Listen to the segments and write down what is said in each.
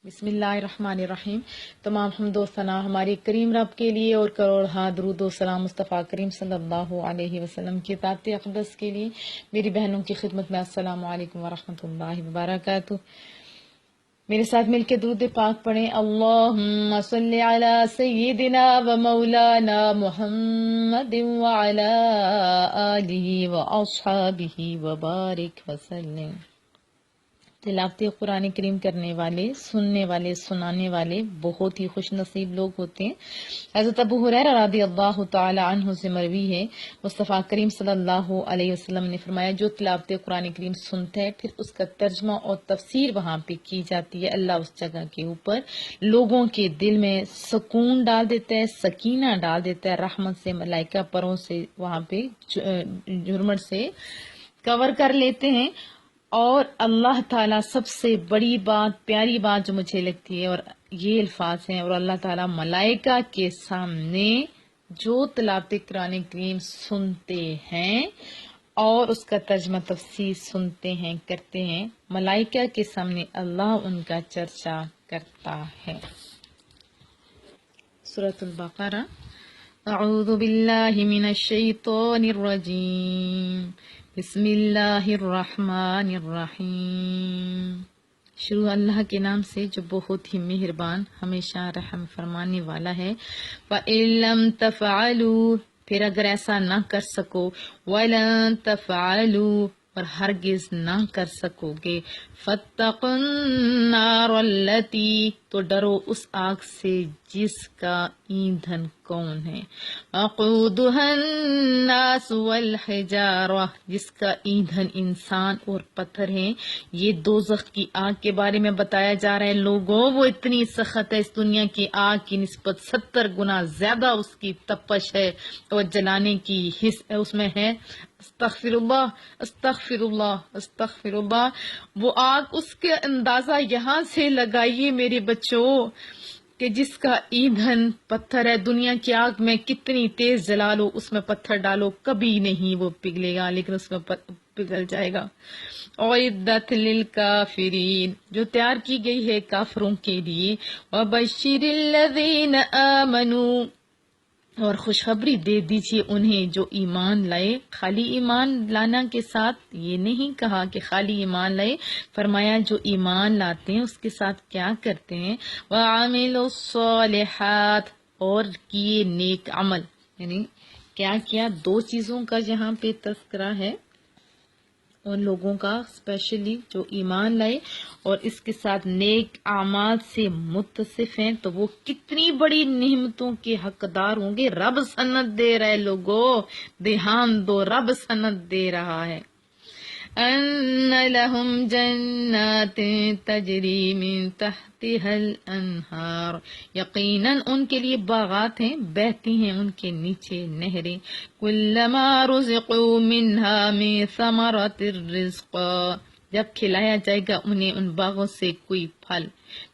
بسم اللہ الرحمن الرحیم۔ تمام حمد و ثنا ہماری کریم رب کے لیے اور کروڑ درود و سلام مصطفیٰ کریم صلی اللہ علیہ وسلم کی ذات اقدس کے لیے۔ میری بہنوں کی خدمت میں السلام علیکم ورحمۃ اللہ وبرکاتہ۔ میرے ساتھ مل کے درود پاک پڑھیں۔ اللہم صلی علی سیدنا و مولانا محمد وعلی آلہ و اصحابہ وبارک وسلم۔ تلاوت قرآن کریم کرنے والے، سننے والے، سنانے والے بہت ہی خوش نصیب لوگ ہوتے ہیں۔ حضرت ابو ہریرہ رضی اللہ تعالی عنہ سے مروی ہے، مصطفیٰ کریم صلی اللہ علیہ وسلم نے فرمایا، جو تلاوت قرآن کریم سنتا ہے پھر اس کا ترجمہ اور تفسیر وہاں پہ کی جاتی ہے، اللہ اس جگہ کے اوپر لوگوں کے دل میں سکون ڈال دیتا ہے، سکینہ ڈال دیتا ہے، رحمت سے ملائکہ پروں سے وہاں پہ جھرمٹ سے کور کر لیتے ہیں۔ اور اللہ تعالیٰ سب سے بڑی بات، پیاری بات جو مجھے لگتی ہے، اور یہ الفاظ ہیں، اور اللہ تعالیٰ ملائکہ کے سامنے جو تلاوت قرآن کریم سنتے ہیں اور اس کا ترجمہ تفسیر سنتے ہیں، کرتے ہیں، ملائکہ کے سامنے اللہ ان کا چرچا کرتا ہے۔ سورۃ البقرہ۔ اعوذ باللہ من الشیطان الرجیم، بسم اللہ الرحمن الرحیم۔ شروع اللہ کے نام سے جو بہت ہی مہربان، ہمیشہ رحم فرمانے والا ہے۔ وَإِن لَّمْ تَفْعَلُوا، پھر اگر ایسا نہ کر سکو، وَلَن تَفْعَلُوا، اور ہرگز نہ کر سکو گے، فَاتَّقُوا النَّارَ الَّتِي، تو ڈرو اس آگ سے جس کا ایندھن کون ہے، وَقُودُهَا النَّاسُ وَالْحِجَارَةُ، جس کا ایندھن انسان اور پتھر ہیں۔ یہ دوزخ کی آگ کے بارے میں بتایا جا رہا ہے، لوگوں وہ اتنی سخت ہے، اس دنیا کی آگ کی نسبت 70 گنا زیادہ اس کی تپش ہے اور جلانے کی حص اس میں ہے۔ استغفر اللہ، استغفر اللہ، استغفر اللہ۔ وہ آگ، اس کے اندازہ یہاں سے لگائیے میرے بچوں کہ جس کا ایندھن پتھر ہے۔ دنیا کی آگ میں کتنی تیز جلا لو، اس میں پتھر ڈالو، کبھی نہیں وہ پگھلے گا، لیکن اس میں پگھل جائے گا۔ اعدت للکافرین، جو تیار کی گئی ہے کافروں کے لیے۔ وبشر الذین آمنوا، اور خوشخبری دے دیجیے انہیں جو ایمان لائے۔ خالی ایمان لانا کے ساتھ یہ نہیں کہا کہ خالی ایمان لائے، فرمایا جو ایمان لاتے ہیں اس کے ساتھ کیا کرتے ہیں۔ وَعَمِلُوا الصَّالِحَاتِ، اور کیے نیک عمل، یعنی کیا کیا، دو چیزوں کا یہاں پہ تذکرہ ہے ان لوگوں کا، اسپیشلی جو ایمان لائے اور اس کے ساتھ نیک اعمال سے متصف ہیں، تو وہ کتنی بڑی نعمتوں کے حقدار ہوں گے۔ رب سند دے رہے لوگوں، دھیان دو، رب سند دے رہا ہے۔ ان لہم جنات تجری من تحتها الانہار، یقیناً ان کے لیے باغات ہیں، بہتی ہیں ان کے نیچے نہریں۔ کلما رزقوا منها من ثمرۃ الرزق، جب کھلایا جائے گا انہیں ان باغوں سے کوئی پھل،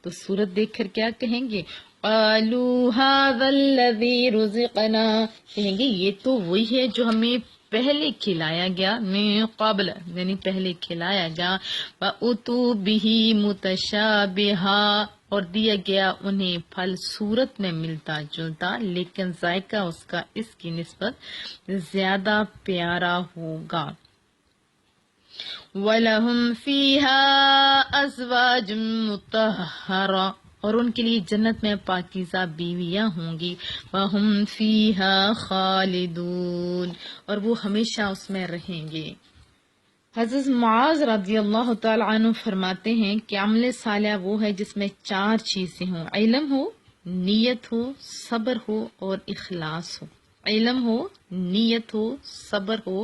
تو صورت دیکھ کر کیا کہیں گے؟ قالوا هذا الذی رزقنا، کہیں گے یہ تو وہی ہے جو ہمیں پہلے کھلایا گیا، من قبل یعنی پہلے کھلایا گیا۔ وَأُتُوا بِهِ مُتَشَابِهًا، اور دیا گیا انہیں پھل صورت میں ملتا جلتا، لیکن ذائقہ اس کا اس کی نسبت زیادہ پیارا ہوگا۔ وَلَهُمْ فِيهَا أَزْوَاجٌ مُطَهَّرَةٌ، اور ان کے لیے جنت میں پاکیزہ بیویاں ہوں گی۔ وَهُمْ فِيهَا خَالِدُونَ، اور وہ ہمیشہ اس میں رہیں گے۔ حضرت معاذ رضی اللہ تعالی عنہ فرماتے ہیں کہ عمل صالح وہ ہے جس میں 4 چیزیں ہوں، علم ہو، نیت ہو، صبر ہو اور اخلاص ہو۔ علم ہو، نیت ہو، صبر ہو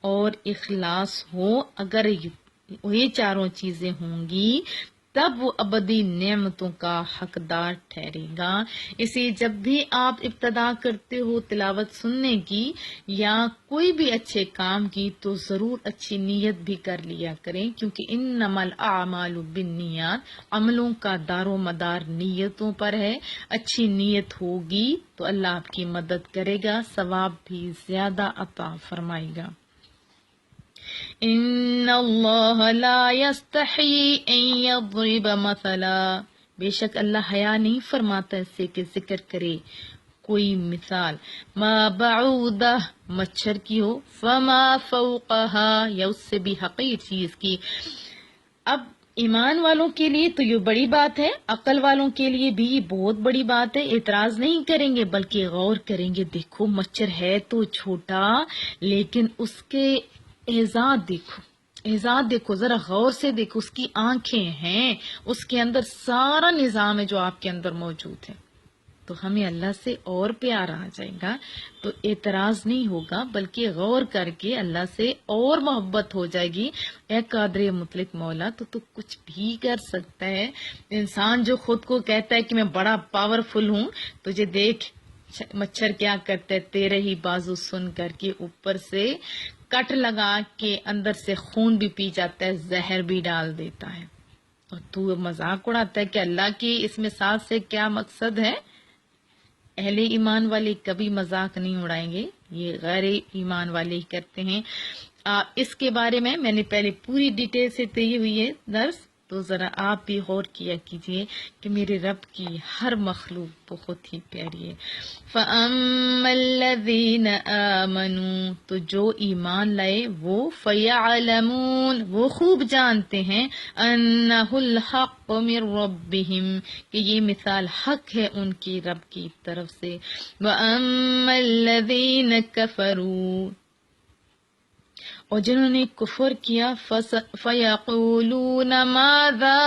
اور اخلاص ہو۔ اگر یہ 4 چیزیں ہوں گی تب وہ ابدی نعمتوں کا حقدار ٹھہرے گا۔ اسی جب بھی آپ ابتدا کرتے ہو تلاوت سننے کی یا کوئی بھی اچھے کام کی، تو ضرور اچھی نیت بھی کر لیا کریں، کیونکہ انما الاعمال بالنیات، عملوں کا دار و مدار نیتوں پر ہے۔ اچھی نیت ہوگی تو اللہ آپ کی مدد کرے گا، ثواب بھی زیادہ عطا فرمائے گا۔ ان اللہ لا یستحی ان یضرب مثلا، بے شک اللہ حیا نہیں فرماتا اس سے کہ ذکر کرے کوئی مثال، ما بعودہ مچھر کی ہو، فما فوقہا یا اس سے بھی حقیر چیز کی۔ اب ایمان والوں کے لیے تو یہ بڑی بات ہے، عقل والوں کے لیے بھی یہ بہت بڑی بات ہے، اعتراض نہیں کریں گے بلکہ غور کریں گے۔ دیکھو مچھر ہے تو چھوٹا لیکن اس کے اعزاز دیکھو، اعزاز دیکھو، ذرا غور سے دیکھو، اس کی آنکھیں ہیں، اس کے اندر سارا نظام ہے جو آپ کے اندر موجود ہے۔ تو ہمیں اللہ سے اور پیار آ جائے گا تو اعتراض نہیں ہوگا بلکہ غور کر کے اللہ سے اور محبت ہو جائے گی۔ اے قادر مطلق مولا تو کچھ بھی کر سکتا ہے۔ انسان جو خود کو کہتا ہے کہ میں بڑا پاورفل ہوں، تجھے دیکھ مچھر کیا کرتا ہے، تیرے ہی بازو سن کر کے اوپر سے کٹ لگا کے اندر سے خون بھی پی جاتا ہے، زہر بھی ڈال دیتا ہے، اور تو مذاق اڑاتا ہے کہ اللہ کی اس مثال سے کیا مقصد ہے۔ اہل ایمان والے کبھی مذاق نہیں اڑائیں گے، یہ غیر ایمان والے ہی کرتے ہیں۔ اس کے بارے میں نے پہلے پوری ڈیٹیل سے دی ہوئی ہے درس، تو ذرا آپ بھی غور کیا کیجئے کہ میرے رب کی ہر مخلوق بہت ہی پیاری ہے۔ فَأَمَّا الَّذِينَ آمَنُوا تو جو ایمان لائے وہ فَيَعْلَمُونَ وہ خوب جانتے ہیں أَنَّهُ الْحَقُّ مِن رَبِّهِمْ کہ یہ مثال حق ہے ان کی رب کی طرف سے۔ وَأَمَّا الَّذِينَ كَفَرُوا اور جنہوں نے کفر کیا فَيَقُولُونَ مَاذَا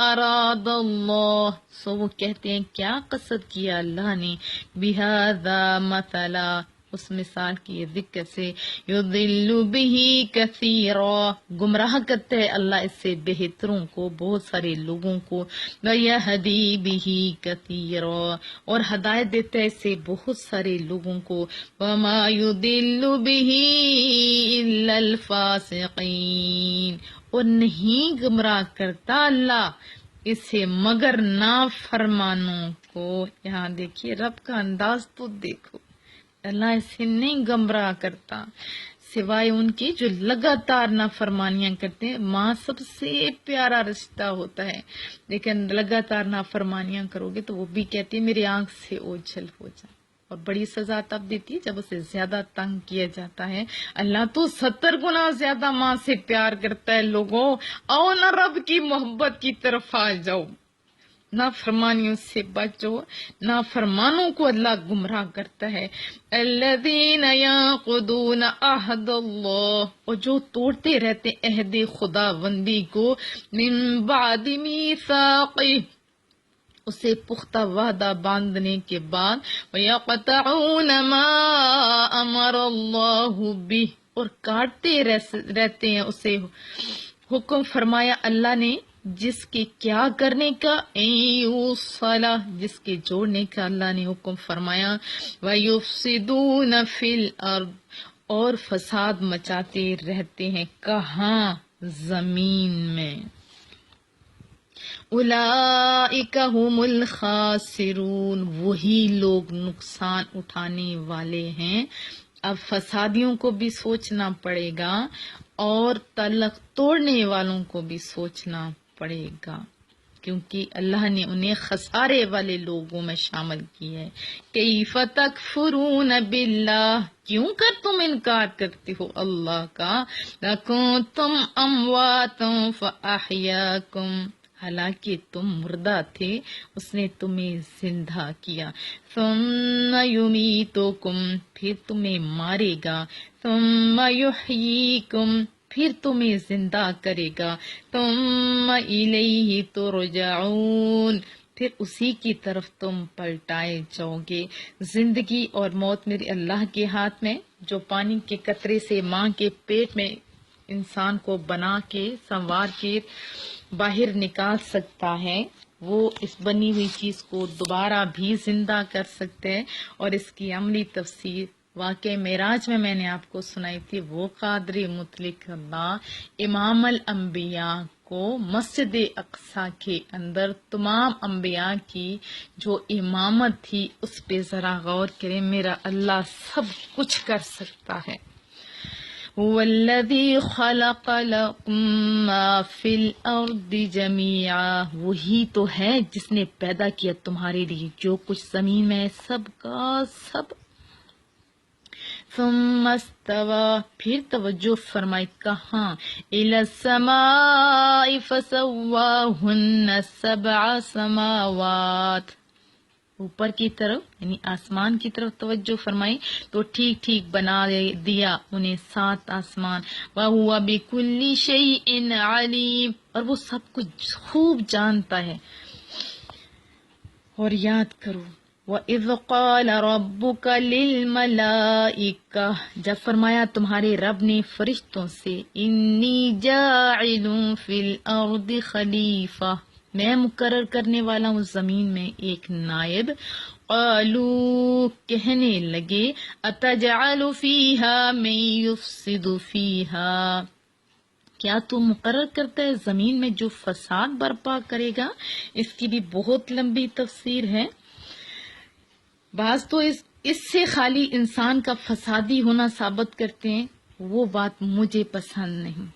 أَرَادَ اللَّهُ سو وہ کہتے ہیں کیا قصد کیا اللہ نے بِهَذَا مَثَلًا اس مثال کی ذکر سے، يُضِلُّ بِهِ كَثِيرًا گمراہ کرتا ہے اللہ اس سے بہتروں کو، بہت سارے لوگوں کو، وَيَهْدِي بِهِ كَثِيرًا اور ہدایت دیتا ہے اس سے بہت سارے لوگوں کو، وَمَا يُضِلُّ بِهِ إِلَّا الْفَاسِقِينَ اور نہیں گمراہ کرتا اللہ اسے مگر نافرمانوں کو۔ یہاں دیکھیے رب کا انداز تو دیکھو، اللہ اسے نہیں گمراہ کرتا سوائے ان کے جو لگاتار نافرمانیاں کرتے ہیں۔ ماں سب سے پیارا رشتہ ہوتا ہے لیکن لگاتار نافرمانیاں کرو گے تو وہ بھی کہتی ہے میری آنکھ سے اوجھل ہو جائے، اور بڑی سزا تب دیتی ہے جب اسے زیادہ تنگ کیا جاتا ہے۔ اللہ تو 70 گنا زیادہ ماں سے پیار کرتا ہے۔ لوگوں آؤ نہ رب کی محبت کی طرف آ جاؤ، نافرمانیوں سے بچو، نافرمانوں کو اللہ گمراہ کرتا ہے۔ الذین ینقضون عہد اللہ اور جو توڑتے رہتے عہد خدا بندی کو، من بعد میثاقہ اسے پختہ وعدہ باندھنے کے بعد، وَيَقْطَعُونَ مَا أَمَرَ اللَّهُ بِهِ اور کاٹتے رہتے ہیں اسے حکم فرمایا اللہ نے جس کے کیا کرنے کا، ایوصلہ جس کے جوڑنے کا اللہ نے حکم فرمایا، وَيُفْسِدُونَ فِي الْأَرْضِ اور فساد مچاتے رہتے ہیں کہاں؟ زمین میں۔ اولئک هم الخاسرون وہی لوگ نقصان اٹھانے والے ہیں۔ اب فسادیوں کو بھی سوچنا پڑے گا اور تعلق توڑنے والوں کو بھی سوچنا پڑے گا، کیونکہ اللہ نے انہیں خسارے والے لوگوں میں شامل کیا ہے۔ کیف تکفرون باللہ کیوں کر تم انکار کرتے ہو اللہ کا، لکنتم امواتا فاحیاکم حالانکہ تم مردہ تھے اس نے تمہیں زندہ کیا، ثم یمیتکم پھر تمہیں مارے گا، ثم یحییکم پھر تمہیں زندہ کرے گا، ثم الیہ ترجعون پھر اسی کی طرف تم پلٹائے جاؤ گے۔ زندگی اور موت میرے اللہ کے ہاتھ میں، جو پانی کے قطرے سے ماں کے پیٹ میں انسان کو بنا کے سنوار کے باہر نکال سکتا ہے، وہ اس بنی ہوئی چیز کو دوبارہ بھی زندہ کر سکتے ہیں، اور اس کی عملی تفسیر واقع معراج میں نے آپ کو سنائی تھی۔ وہ قادر مطلق اللہ امام الانبیاء کو مسجد اقصی کے اندر تمام انبیاء کی جو امامت تھی اس پہ ذرا غور کریں۔ میرا اللہ سب کچھ کر سکتا ہے۔ هو الذی خلق لکم ما فی الارض جمیعا، وہی تو ہے جس نے پیدا کیا تمہارے لیے جو کچھ زمین میں ہے، سب کا سب. ثم استوى، پھر توجہ فرمائی کہاں، الی السماء فسواہن سبع سماوات، اوپر کی طرف یعنی آسمان کی طرف توجہ فرمائی تو ٹھیک ٹھیک بنا دیا انہیں 7 آسمان. وَهُوَ بِكُلِّ شَيْءٍ عَلِيمٌ، اور وہ سب کچھ خوب جانتا ہے. اور یاد کرو وَإِذْ قَالَ رَبُّكَ لِلْمَلَائِكَةِ، جب فرمایا تمہارے رب نے فرشتوں سے، إِنِّي جَاعِلٌ فِي الْأَرْضِ خَلِيفَةً، میں مقرر کرنے والا ہوں زمین میں ایک نائب. قالوا، کہنے لگے، أَتَجْعَلُ فِيهَا مَن يُفْسِدُ فِيهَا، کیا تو مقرر کرتا ہے زمین میں جو فساد برپا کرے گا. اس کی بھی بہت لمبی تفسیر ہے. بعض تو اس سے خالی انسان کا فسادی ہونا ثابت کرتے ہیں، وہ بات مجھے پسند نہیں.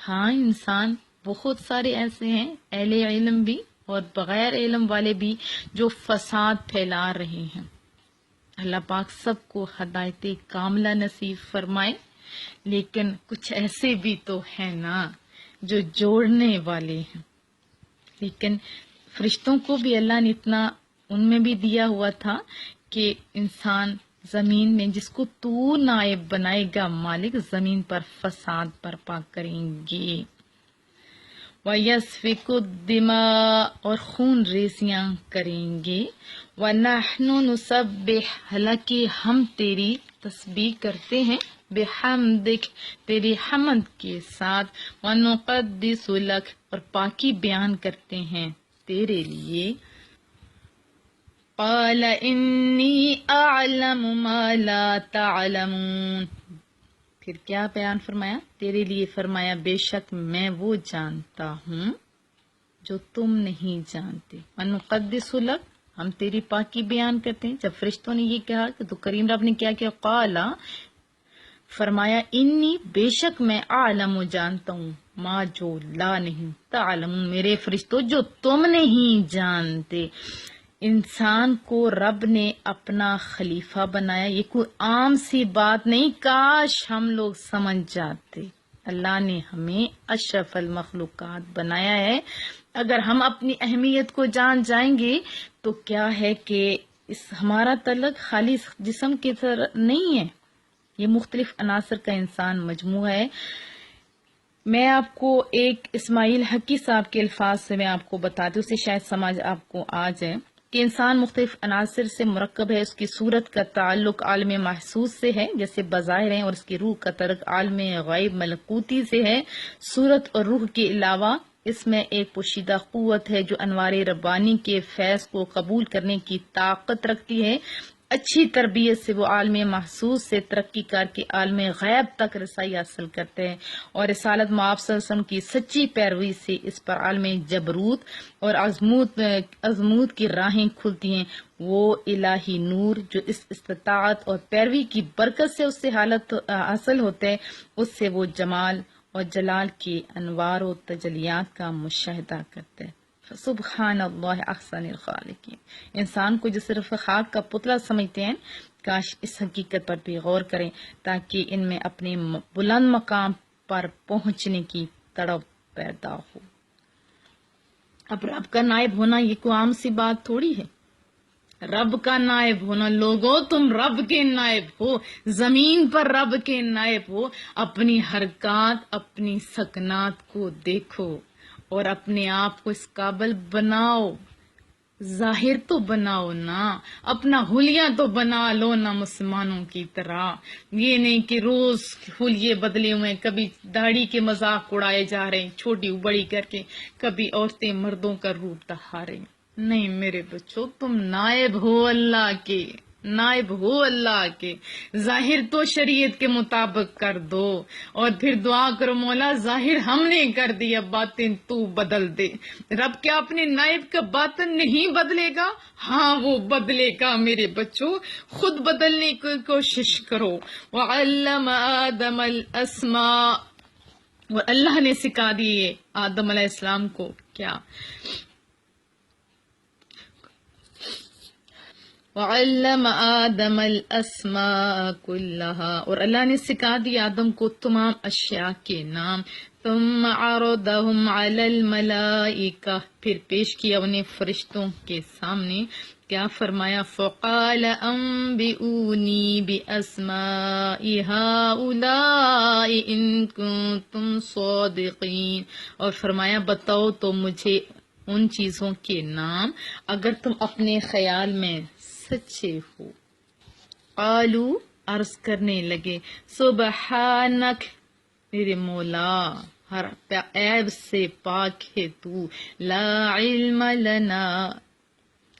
ہاں، انسان بہت سارے ایسے ہیں، اہل علم بھی اور بغیر علم والے بھی، جو فساد پھیلا رہے ہیں. اللہ پاک سب کو ہدایت کاملہ نصیب فرمائے. لیکن کچھ ایسے بھی تو ہیں نا جو جوڑنے والے ہیں. لیکن فرشتوں کو بھی اللہ نے اتنا ان میں بھی دیا ہوا تھا کہ انسان زمین میں جس کو تو نائب بنائے گا مالک، زمین پر فساد برپا کریں گے. وَيَسْفِكُ الدِّمَاءَ، اور خون ریزیاں کریں گے. وَنَحْنُ نُسَبِّحُ، حالانکہ ہم تیری تسبیح کرتے ہیں، بِحَمْدِكَ، تیری حمد کے ساتھ، وَنُقَدِّسُ لَكَ، اور پاکی بیان کرتے ہیں تیرے لیے. قَالَ إِنِّي أَعْلَمُ مَا لَا تَعْلَمُونَ، پھر کیا بیان فرمایا تیرے لیے، فرمایا بے شک میں وہ جانتا ہوں جو تم نہیں جانتے. وَنُقَدِّسُ لَكَ، ہم تیری پاکی بیان کرتے ہیں. جب فرشتوں نے یہ کہا تو کریم رب نے کیا کیا، قال، فرمایا انی، بے شک میں عالم، جانتا ہوں، ما، جو لا نہیں، تعلمون، میرے فرشتوں جو تم نہیں جانتے. انسان کو رب نے اپنا خلیفہ بنایا، یہ کوئی عام سی بات نہیں. کاش ہم لوگ سمجھ جاتے، اللہ نے ہمیں اشرف المخلوقات بنایا ہے. اگر ہم اپنی اہمیت کو جان جائیں گے تو کیا ہے کہ ہمارا تعلق خالی جسم کی طرح نہیں ہے، یہ مختلف عناصر کا انسان مجموعہ ہے. میں آپ کو ایک اسماعیل حقی صاحب کے الفاظ سے میں آپ کو بتاتی ہوں، اس سے شاید سمجھ آپ کو آ جائے کہ انسان مختلف عناصر سے مرکب ہے. اس کی صورت کا تعلق عالم محسوس سے ہے جیسے بظاہر ہیں، اور اس کی روح کا تعلق عالم غیب ملکوتی سے ہے. صورت اور روح کے علاوہ اس میں ایک پوشیدہ قوت ہے جو انوار ربانی کے فیض کو قبول کرنے کی طاقت رکھتی ہے. اچھی تربیت سے وہ عالم محسوس سے ترقی کر کے عالم غیب تک رسائی حاصل کرتے ہیں، اور رسالت مآب صلی اللہ علیہ وسلم کی سچی پیروی سے اس پر عالم جبروت اور عظمت کی راہیں کھلتی ہیں. وہ الہی نور جو اس استطاعت اور پیروی کی برکت سے اس سے حالت حاصل ہوتے ہیں، اس سے وہ جمال اور جلال کے انوار و تجلیات کا مشاہدہ کرتے ہیں. سبحان اللہ احسن الخالقین. انسان کو جو صرف خاک کا پتلا سمجھتے ہیں، کاش اس حقیقت پر بھی غور کریں تاکہ ان میں اپنے بلند مقام پر پہنچنے کی تڑپ پیدا ہو. اب رب کا نائب ہونا یہ کوئی عام سی بات تھوڑی ہے. رب کا نائب ہونا، لوگوں تم رب کے نائب ہو، زمین پر رب کے نائب ہو. اپنی حرکات، اپنی سکنات کو دیکھو اور اپنے آپ کو اس قابل بناؤ. ظاہر تو بناؤ نا، اپنا حلیہ تو بنا لو نا مسلمانوں کی طرح. یہ نہیں کہ روز حلیے بدلے ہوئے، کبھی داڑھی کے مذاق اڑائے جا رہے ہیں چھوٹی بڑی کر کے، کبھی عورتیں مردوں کا روپ دکھا رہی ہیں. نہیں میرے بچوں، تم نائب ہو اللہ کے. نائب ہو اللہ کے، ظاہر تو شریعت کے مطابق کر دو، اور پھر دعا کرو مولا ظاہر ہم نے کر دیا، باطن تو بدل دے۔ رب کیا اپنے نائب کا باطن نہیں بدلے گا؟ ہاں وہ بدلے گا میرے بچوں، خود بدلنے کی کوشش کرو۔ وعلم آدم الاسماء، اور اللہ نے سکھا دیے آدم علیہ السلام کو کیا؟ وعلم آدم الاسماء كلها، اور اللہ نے سکھا دیا آدم کو تمام اشیاء کے نام۔ ثم عرضهم على الملائکہ، پھر پیش کیا انہیں فرشتوں کے سامنے، کیا فرمایا؟ فقال انبئونی باسماء هؤلاء ان کنتم صادقین، اور فرمایا بتاؤ تو مجھے ان چیزوں کے نام اگر تم اپنے خیال میں سچے ہو۔ قالو، عرض کرنے لگے، سبحانک، میرے مولا ہر عیب سے پاک ہے تو، لا علم لنا،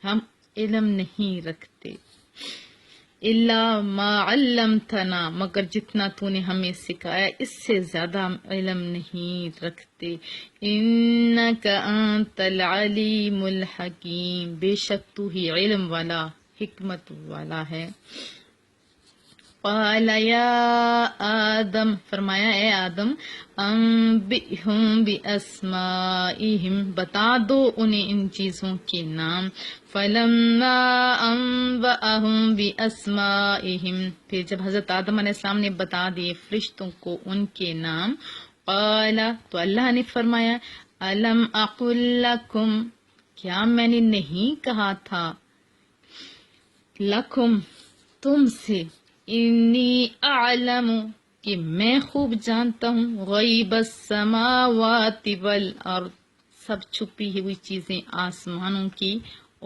ہم علم نہیں رکھتے، الا ما علمتنا، مگر جتنا تو نے ہمیں سکھایا اس سے زیادہ ہم علم نہیں رکھتے، انک انت العلیم الحکیم، بے شک تو ہی علم والا حکمت والا ہے۔ قال یا آدم، فرمایا اے آدم، انبئہم باسمائہم، بتا دو انہیں ان چیزوں کے نام۔ فلما انبأہم باسمائہم، پھر جب حضرت آدم علیہ السلام نے بتا دیے فرشتوں کو ان کے نام، قال، تو اللہ نے فرمایا، الم اقل لکم، کیا میں نے نہیں کہا تھا، لکم، تم سے، انی اعلم، کہ میں خوب جانتا ہوں، غیب السماوات والارض، سب چھپی ہوئی چیزیں آسمانوں کی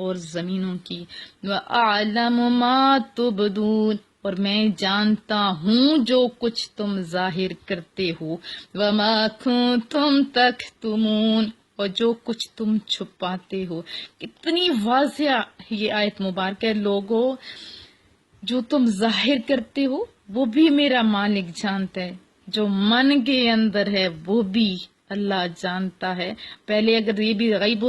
اور زمینوں کی، وَأَعْلَمُ مَا تُبْدُونَ، اور میں جانتا ہوں جو کچھ تم ظاہر کرتے ہو، وَمَا كُنتُمْ تَكْتُمُونَ، اور جو کچھ تم چھپاتے ہو۔ کتنی واضح یہ آیت مبارکہ ہے، لوگوں جو تم ظاہر کرتے ہو وہ بھی میرا مالک جانتا ہے، جو من کے اندر ہے وہ بھی اللہ جانتا ہے۔ پہلے اگر یہ بھی غیب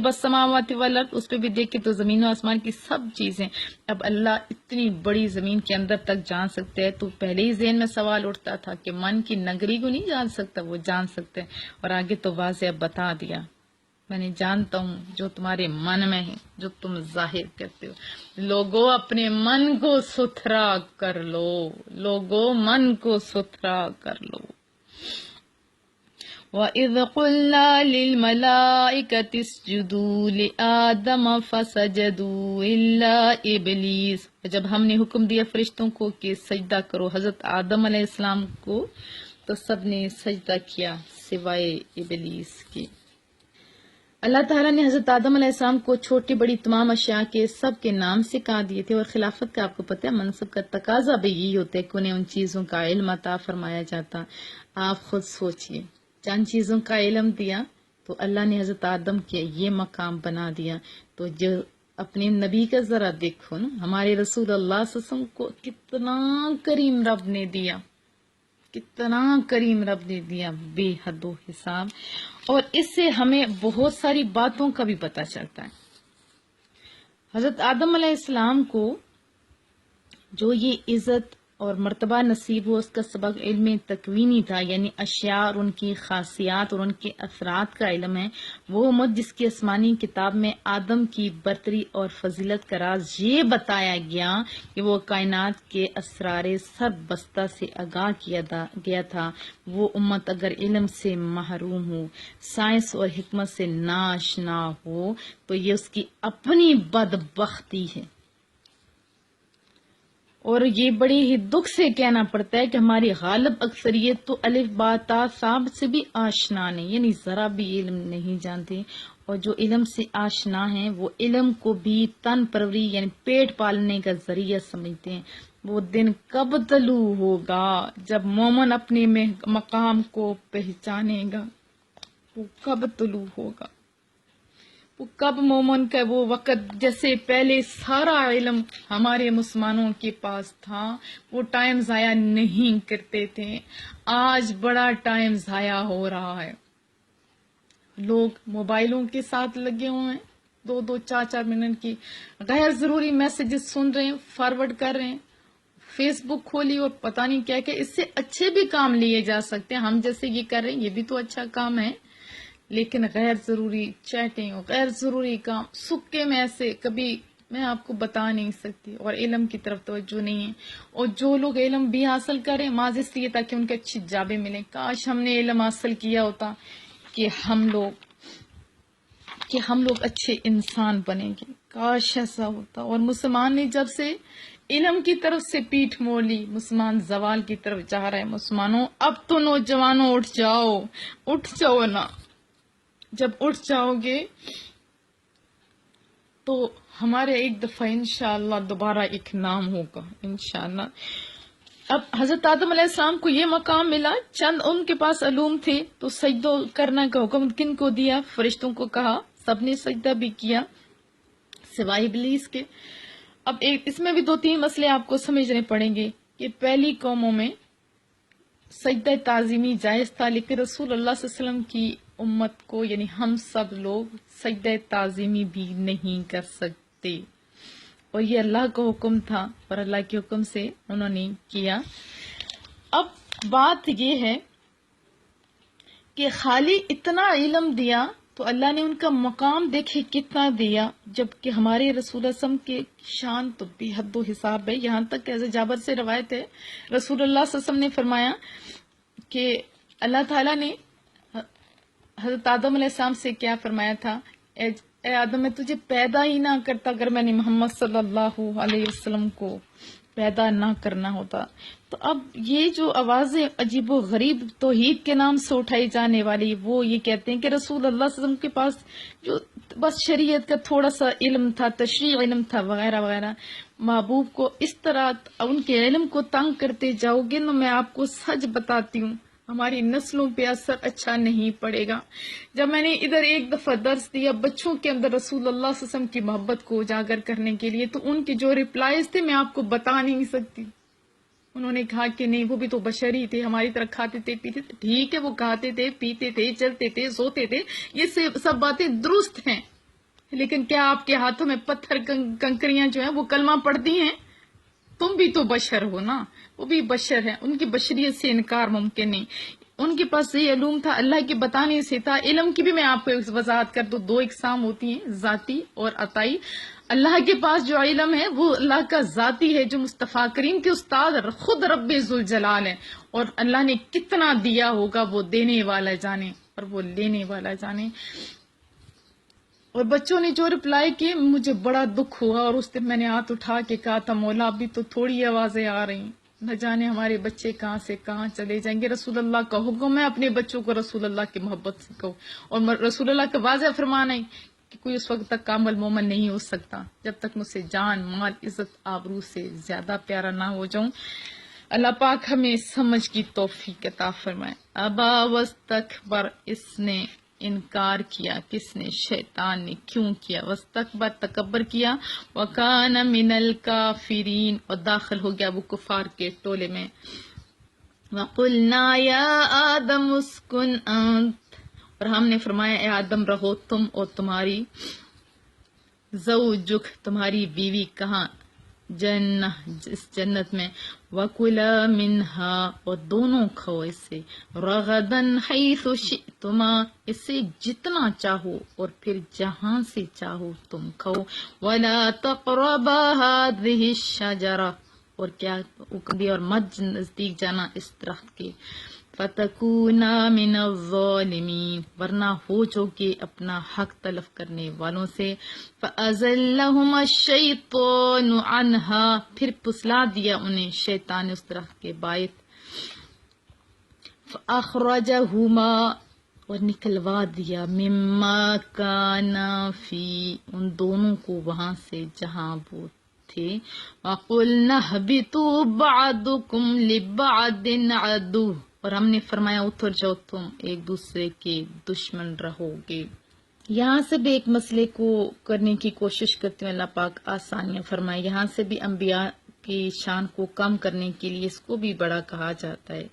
السماوات والارض، اس پہ بھی دیکھے تو زمین و آسمان کی سب چیزیں، اب اللہ اتنی بڑی زمین کے اندر تک جان سکتے ہیں، تو پہلے ہی ذہن میں سوال اٹھتا تھا کہ من کی نگری کو نہیں جان سکتا، وہ جان سکتے ہیں، اور آگے تو واضح بتا دیا، میں نے جانتا ہوں جو تمہارے من میں ہے، جو تم ظاہر کرتے ہو۔ لوگوں اپنے من کو ستھرا کر لو، لوگوں من کو ستھرا کر لو۔ وَإِذْ قُلْنَا لِلْمَلَائِكَةِ اسْجُدُوا لِآدَمَ فَسَجَدُوا إِلَّا إِبْلِيسَ، جب ہم نے حکم دیا فرشتوں کو کہ سجدہ کرو حضرت آدم علیہ السلام کو، تو سب نے سجدہ کیا سوائے ابلیس کے۔ اللہ تعالیٰ نے حضرت آدم علیہ السلام کو چھوٹی بڑی تمام اشیاء کے سب کے نام سکھا دیے تھے، اور خلافت کا آپ کو پتہ ہے منصب کا تقاضا بھی یہی ہوتا ہے کہ انہیں ان چیزوں کا علم عطا فرمایا جاتا۔ آپ خود سوچئے، چند چیزوں کا علم دیا تو اللہ نے حضرت آدم کے یہ مقام بنا دیا، تو جو اپنے نبی کا ذرا دیکھو نا، ہمارے رسول اللہ صلی اللہ علیہ وسلم کو کتنا کریم رب نے دیا، کتنا کریم رب نے دیا، بے حد و حساب۔ اور اس سے ہمیں بہت ساری باتوں کا بھی پتہ چلتا ہے۔ حضرت آدم علیہ السلام کو جو یہ عزت اور مرتبہ نصیب ہو، اس کا سبب علم تکوینی تھا، یعنی اشیاء اور ان کی خاصیات اور ان کے اثرات کا علم ہے۔ وہ امت جس کی آسمانی کتاب میں آدم کی برتری اور فضیلت کا راز یہ بتایا گیا کہ وہ کائنات کے اسرار سر بستہ سے آگاہ کیا گیا تھا، وہ امت اگر علم سے محروم ہو، سائنس اور حکمت سے ناآشنا ہو، تو یہ اس کی اپنی بدبختی ہے۔ اور یہ بڑے ہی دکھ سے کہنا پڑتا ہے کہ ہماری غالب اکثریت تو الف با تا صاب سے بھی آشنا نہیں، یعنی ذرا بھی علم نہیں جانتے، اور جو علم سے آشنا ہیں وہ علم کو بھی تن پروری یعنی پیٹ پالنے کا ذریعہ سمجھتے ہیں۔ وہ دن کب طلوع ہوگا جب مومن اپنے مقام کو پہچانے گا، وہ کب طلوع ہوگا، وہ کب مومن کا وہ وقت جیسے پہلے سارا علم ہمارے مسلمانوں کے پاس تھا، وہ ٹائم ضائع نہیں کرتے تھے. آج بڑا ٹائم ضائع ہو رہا ہے. لوگ موبائلوں کے ساتھ لگے ہوئے ہیں، 2-2 4-4 منٹ کی غیر ضروری میسجز سن رہے ہیں، فارورڈ کر رہے ہیں. فیس بک کھولی اور پتہ نہیں کیا کہ اس سے اچھے بھی کام لیے جا سکتے ہیں. ہم جیسے یہ کر رہے ہیں یہ بھی تو اچھا کام ہے، لیکن غیر ضروری چیٹنگ اور غیر ضروری کام سکے میں ایسے کبھی میں آپ کو بتا نہیں سکتی، اور علم کی طرف توجہ نہیں ہے. اور جو لوگ علم بھی حاصل کریں ماض اس لیے تاکہ ان کے اچھی جابیں ملیں. کاش ہم نے علم حاصل کیا ہوتا کہ ہم لوگ اچھے انسان بنیں گے. کاش ایسا ہوتا. اور مسلمان نے جب سے علم کی طرف سے پیٹھ موڑ لی، مسلمان زوال کی طرف جا رہا ہے. مسلمانوں اب تو نوجوانوں اٹھ جاؤ نا. جب اٹھ جاؤ گے تو ہمارے ایک دفعہ انشاءاللہ دوبارہ ایک نام ہوگا انشاءاللہ. اب حضرت آدم علیہ السلام کو یہ مقام ملا، چند ان کے پاس علوم تھے تو سجدہ کرنے کا حکم کن کو دیا؟ فرشتوں کو کہا، سب نے سجدہ بھی کیا سوائے ابلیس کے. اب اس میں بھی 2-3 مسئلے آپ کو سمجھنے پڑیں گے کہ پہلی قوموں میں سجدہ تعظیمی جائز تھا، لیکن رسول اللہ صلی اللہ علیہ وسلم کی امت کو یعنی ہم سب لوگ سجدہ تعظیمی بھی نہیں کر سکتے، اور یہ اللہ کا حکم تھا اور اللہ کے حکم سے انہوں نے کیا. اب بات یہ ہے کہ خالی اتنا علم دیا تو اللہ نے ان کا مقام دیکھے کتنا دیا، جبکہ ہمارے رسول اللہ صلی اللہ علیہ وسلم کے شان تو بے حد و حساب ہے. یہاں تک کہ جابر سے روایت ہے رسول اللہ صلی اللہ علیہ وسلم نے فرمایا کہ اللہ تعالیٰ نے حضرت آدم علیہ السلام سے کیا فرمایا تھا؟ اے آدم میں تجھے پیدا ہی نہ کرتا اگر میں نے محمد صلی اللہ علیہ وسلم کو پیدا نہ کرنا ہوتا. تو اب یہ جو آوازیں عجیب و غریب توحید کے نام سے اٹھائی جانے والی، وہ یہ کہتے ہیں کہ رسول اللہ صلی اللہ علیہ وسلم کے پاس جو بس شریعت کا تھوڑا سا علم تھا، تشریع علم تھا وغیرہ وغیرہ. محبوب کو اس طرح ان کے علم کو تنگ کرتے جاؤ گے تو میں آپ کو سچ بتاتی ہوں ہماری نسلوں پہ اثر اچھا نہیں پڑے گا. جب میں نے ادھر ایک دفعہ درس دیا بچوں کے اندر رسول اللہ صلی اللہ علیہ وسلم کی محبت کو اجاگر کرنے کے لیے، تو ان کے جو ریپلائز تھے میں آپ کو بتا نہیں سکتی. انہوں نے کہا کہ نہیں وہ بھی تو بشر ہی تھے، ہماری طرح کھاتے تھے پیتے تھے. ٹھیک ہے وہ کھاتے تھے پیتے تھے چلتے تھے سوتے تھے، یہ سب باتیں درست ہیں، لیکن کیا آپ کے ہاتھوں میں پتھر کنکریاں جو ہیں وہ کلمہ پڑھتی ہیں؟ تم بھی تو بشر ہو نا، وہ بھی بشر ہیں، ان کی بشریت سے انکار ممکن نہیں. ان کے پاس یہ علوم تھا اللہ کے بتانے سے تھا. علم کی بھی میں آپ کو وضاحت کر دوں، 2 اقسام ہوتی ہیں، ذاتی اور عطائی. اللہ کے پاس جو علم ہے وہ اللہ کا ذاتی ہے، جو مصطفیٰ کریم کے استاد خود رب ذوالجلال ہے، اور اللہ نے کتنا دیا ہوگا وہ دینے والا جانے اور وہ لینے والا جانے. اور بچوں نے جو رپلائی کی مجھے بڑا دکھ ہوا، اور اس دن میں نے ہاتھ اٹھا کے کہا تھا مولا ابھی تو تھوڑی آوازیں آ رہی ہیں، نہ جانے ہمارے بچے کہاں سے کہاں چلے جائیں گے. رسول اللہ کا حکم ہے اپنے بچوں کو رسول اللہ کی محبت سے کہو، اور رسول اللہ کا واضح فرمان ہے کہ کوئی اس وقت تک کامل مومن نہیں ہو سکتا جب تک مجھ سے جان مال عزت آبرو سے زیادہ پیارا نہ ہو جاؤں. اللہ پاک ہمیں سمجھ کی توفیق عطا فرمائے. ابا واستکبر، اس نے انکار کیا. کس نے؟ شیطان نے. کیوں کیا؟ واستکبر، تکبر کیا. وکان من الکافرین، اور داخل ہو گیا وہ کفار کے ٹولے میں. وقلنا یا آدم اسکن انت، اور ہم نے فرمایا اے آدم رہو تم اور تمہاری زوجک، تمہاری بیوی، کہاں؟ جنہ، اس جنت میں. وَكُلَا مِنْهَا، اور دونوں کھو اس سے. رَغَدًا حَيْثُ شِئْتُمَا، اس سے جتنا چاہو اور پھر جہاں سے چاہو تم کھو. وَلَا تَقْرَبَا هَٰذِهِ الشَّجَرَةَ، اور کیا حکم دیا؟ اور مت نزدیک جانا اس درخت کے. فَتَكُونَا مِنَ الظَّالِمِينَ، ورنہ ہو چوکے اپنا حق تلف کرنے والوں سے. فَأَزَلَّهُمَا الشَّيْطَانُ عَنْهَا، پھر پھسلا دیا انہیں شیطان اس درخت کے باعث. فَأَخْرَجَهُمَا، اور نکلوا دیا، مِمَّا كَانَا فِيهِ، ان دونوں کو وہاں سے جہاں وہ تھے. وَقُلْنَا اهْبِطُوا بَعْضُكُمْ لِبَعْضٍ عَدُوٌّ، اور ہم نے فرمایا اتر جاؤ تم ایک دوسرے کے دشمن رہو گے. یہاں سے بھی ایک مسئلے کو کرنے کی کوشش کرتے ہیں اللہ پاک آسانیاں فرمائے. یہاں سے بھی انبیاء کی شان کو کم کرنے کے لیے اس کو بھی بڑا کہا جاتا ہے.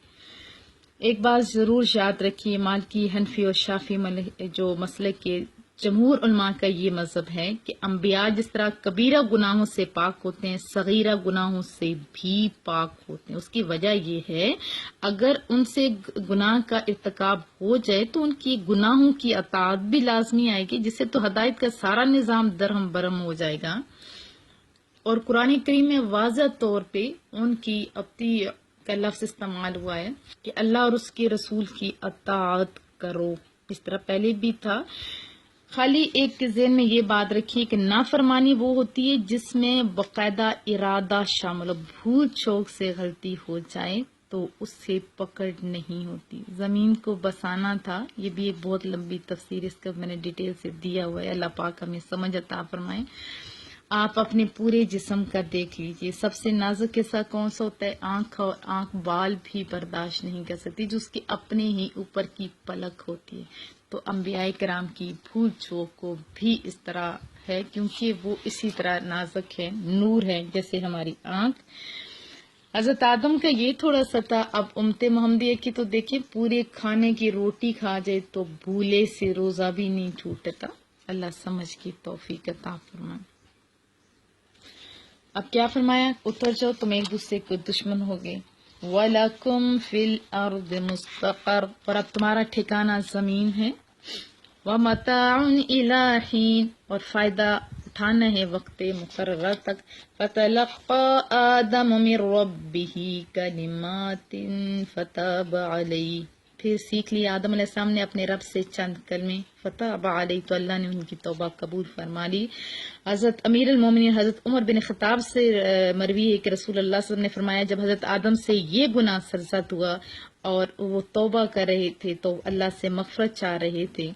ایک بات ضرور یاد رکھیے، مالکی، حنفی اور شافعی جو مسلک کے جمہور علماء کا یہ مذہب ہے کہ انبیاء جس طرح کبیرہ گناہوں سے پاک ہوتے ہیں، صغیرہ گناہوں سے بھی پاک ہوتے ہیں. اس کی وجہ یہ ہے اگر ان سے گناہ کا ارتکاب ہو جائے تو ان کی گناہوں کی اطاعت بھی لازمی آئے گی، جس سے تو ہدایت کا سارا نظام درہم برہم ہو جائے گا. اور قرآن کریم میں واضح طور پہ ان کی اطیع کا لفظ استعمال ہوا ہے کہ اللہ اور اس کے رسول کی اطاعت کرو. اس طرح پہلے بھی تھا. خالی ایک ذہن میں یہ بات رکھیے کہ نافرمانی وہ ہوتی ہے جس میں باقاعدہ ارادہ شامل ہو، بھول چوک سے غلطی ہو جائے تو اس سے پکڑ نہیں ہوتی. زمین کو بسانا تھا، یہ بھی ایک بہت لمبی تفسیر، اس کا میں نے ڈیٹیل سے دیا ہوا ہے. اللہ پاک ہمیں سمجھ عطا فرمائے. آپ اپنے پورے جسم کا دیکھ لیجئے، سب سے نازک حصہ کون سا ہوتا ہے؟ آنکھ. اور آنکھ بال بھی برداشت نہیں کر سکتی، جو اس کے اپنے ہی اوپر کی پلک ہوتی ہے. تو انبیاء کرام کی بھول چوک کو بھی اس طرح ہے، کیونکہ وہ اسی طرح نازک ہے، نور ہے جیسے ہماری آنکھ. حضرت آدم کا یہ تھوڑا سا تھا. اب امت محمدیہ کی تو دیکھیں، پورے کھانے کی روٹی کھا جائے تو بھولے سے روزہ بھی نہیں ٹوٹتا. اللہ سمجھ کی توفیق عطا فرمائے. اب کیا فرمایا؟ اتر جاؤ، تم ایک دوسرے کے دشمن ہو گئے. وَلَكُمْ فِي الْأَرْضِ مُسْتَقَرٌّ، اور اب تمہارا ٹھکانہ زمین ہے. وَمَتَاعٌ إِلَىٰ حِينٍ، اور فائدہ اٹھانا ہے وقت مقررہ تک. فَتَلَقَّىٰ آدَمُ مِن رَبِّهِ كَلِمَاتٍ فَتَابَ عَلَيْهِ، پھر سیکھ لیا آدم علیہ السلام نے اپنے رب سے چند کلمے. فتاب علیہ، تو اللہ نے ان کی توبہ قبول فرما لی. حضرت امیر المومنین حضرت عمر بن خطاب سے مروی ہے کہ رسول اللہ صلی اللہ علیہ وسلم نے فرمایا جب حضرت آدم سے یہ گناہ سرزد ہوا اور وہ توبہ کر رہے تھے تو اللہ سے مغفرت چاہ رہے تھے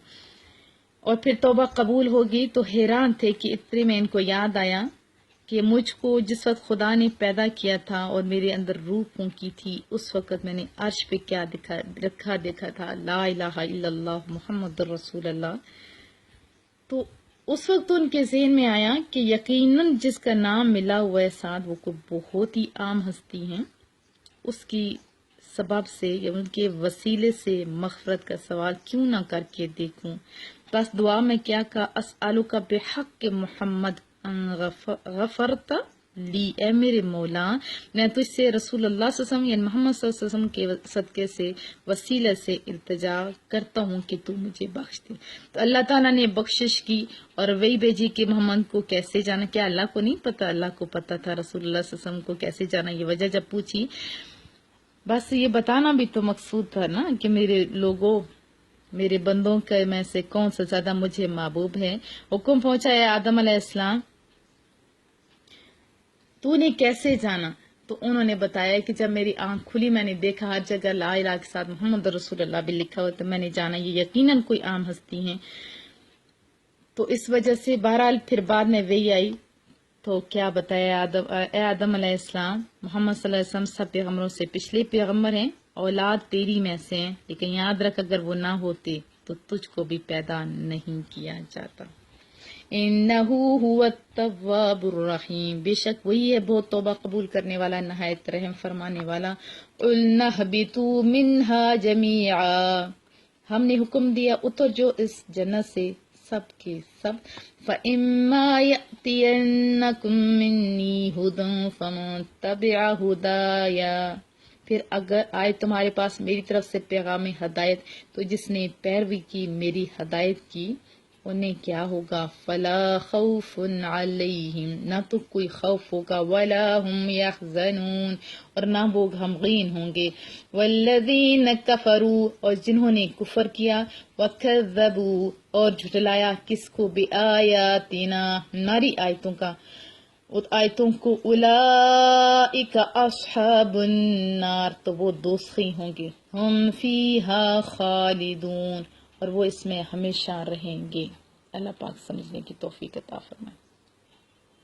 اور پھر توبہ قبول ہوگی تو حیران تھے کہ اتنے میں ان کو یاد آیا کہ مجھ کو جس وقت خدا نے پیدا کیا تھا اور میرے اندر روح پھونکی تھی اس وقت میں نے عرش پہ کیا دیکھا تھا، لا الہ الا اللہ محمد رسول اللہ. تو اس وقت ان کے ذہن میں آیا کہ یقیناً جس کا نام ملا ہوا ہے ساتھ وہ کوئی بہت ہی عام ہستی ہیں، اس کی سبب سے یا ان کے وسیلے سے مغفرت کا سوال کیوں نہ کر کے دیکھوں. بس دعا میں کیا کہا؟ اسألک بحق محمد غفرت لی، اے میرے مولا میں تجھ سے رسول اللہ صلی اللہ علیہ وسلم یعنی محمد صلی اللہ علیہ وسلم کے صدقے سے وسیلہ سے التجا کرتا ہوں کہ تو مجھے بخش دے. تو اللہ تعالیٰ نے بخشش کی اور وہی بھیجی کہ محمد کو کیسے جانا. کیا اللہ کو نہیں پتا؟ اللہ کو پتا تھا. رسول اللہ صلی اللہ علیہ وسلم کو کیسے جانا، یہ وجہ جب پوچھی، بس یہ بتانا بھی تو مقصود تھا نا کہ میرے لوگوں، میرے بندوں کے میں سے کون سا زیادہ مجھے محبوب ہے. حکم پہنچا ہے آدم علیہ السلام تو نے کیسے جانا؟ تو انہوں نے بتایا کہ جب میری آنکھ کھلی میں نے دیکھا ہر جگہ لا الہ کے ساتھ محمد رسول اللہ بھی لکھا ہوا، تو میں نے جانا یہ یقیناً کوئی عام ہستی ہیں. تو اس وجہ سے بہرحال پھر بعد میں وہی آئی. تو کیا بتایا اے آدم علیہ السلام، محمد صلی اللہ علیہ وسلم سب پیغمبروں سے پچھلے پیغمبر ہیں، اولاد تیری میں سے ہیں، لیکن یاد رکھ اگر وہ نہ ہوتے تو تجھ کو بھی پیدا نہیں کیا جاتا. انہو هو التواب الرحیم، بے شک وہی ہے بہت توبہ قبول کرنے والا، نہایت رحم فرمانے والا. قلنا اہبطوا منہا جمیعا، ہم نے حکم دیا اتر جو اس جنت سے سب کے سب. فَإِمَّا يَأْتِيَنَّكُم مِّنِّي هُدًى فَمَن تَبِعَ هُدَايَا، پھر اگر آئے تمہارے پاس میری طرف سے پیغام ہدایت تو جس نے پیروی کی میری ہدایت کی انہیں کیا ہوگا؟ فَلَا خَوْفٌ عَلَيْهِمْ، نہ تو کوئی خوف ہوگا، وَلَا هُمْ يَحْزَنُونَ، اور نہ وہ غمگین ہوں گے. وَالَّذِينَ كَفَرُوا، اور جنہوں نے کفر کیا، وَكَذَّبُوا، اور جھٹلایا کس کو؟ بِآيَاتِنَا، ہماری آیتوں کا، آیتوں کو. اولئک اصحاب النار، تو وہ دوزخی ہوں گے. ہم فیہا خالدون، اور وہ اس میں ہمیشہ رہیں گے. اللہ پاک سمجھنے کی توفیق عطا فرمائے.